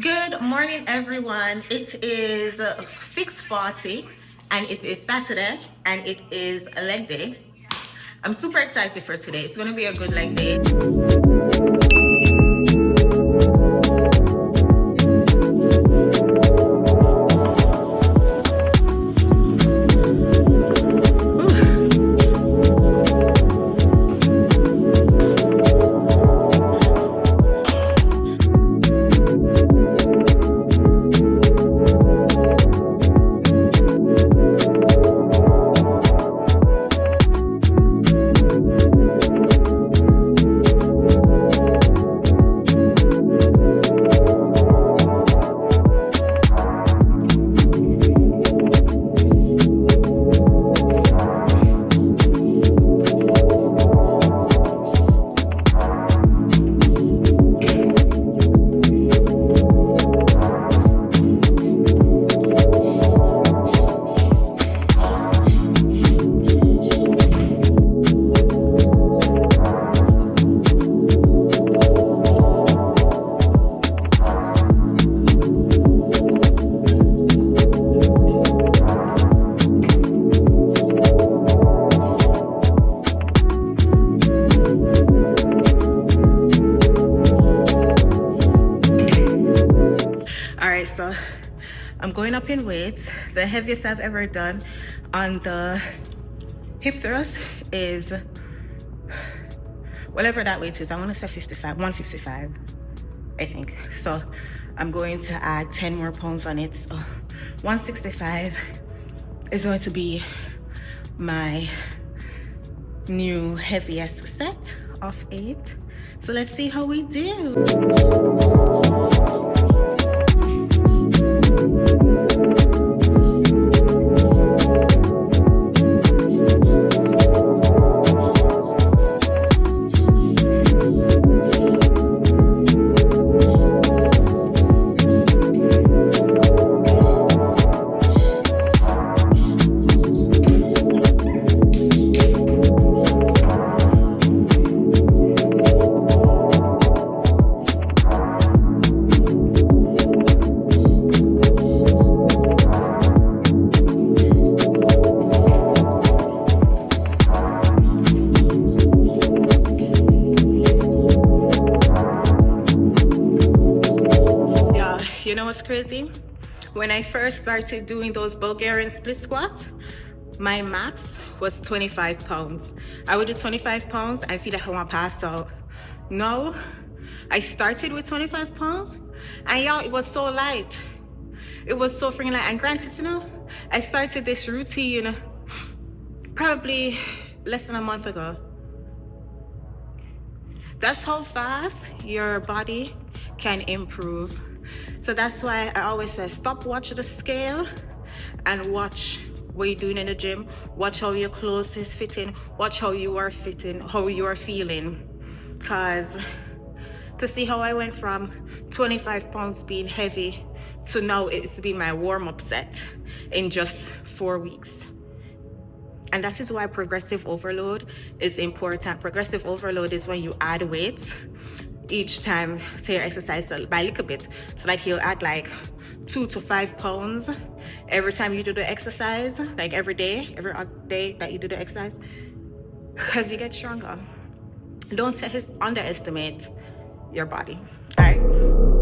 Good morning, everyone. It is 6:40 and it is Saturday and it is a leg day. I'm super excited for today. It's going to be a good leg day. All right, so I'm going up in weights. The heaviest I've ever done on the hip thrust is whatever that weight is. I want to say 155, I think. So I'm going to add 10 more pounds on it. So 165 is going to be my new heaviest set of 8. So let's see how we do. You know what's crazy? When I first started doing those Bulgarian split squats, my max was 25 pounds. I would do 25 pounds, I feel like I want to pass out. No, I started with 25 pounds, and y'all, it was so light. It was so freaking light. And granted, I started this routine probably less than a month ago. That's how fast your body can improve. So that's why I always say, stop watching the scale and watch what you're doing in the gym. Watch how your clothes is fitting. Watch how you are fitting, how you are feeling. Because to see how I went from 25 pounds being heavy to now it's been my warm-up set in just 4 weeks. And that is why progressive overload is important. Progressive overload is when you add weights each time to your exercise by a little bit. So like you'll add like 2 to 5 pounds every time you do the exercise, like every day that you do the exercise, because you get stronger. Don't underestimate your body. All right.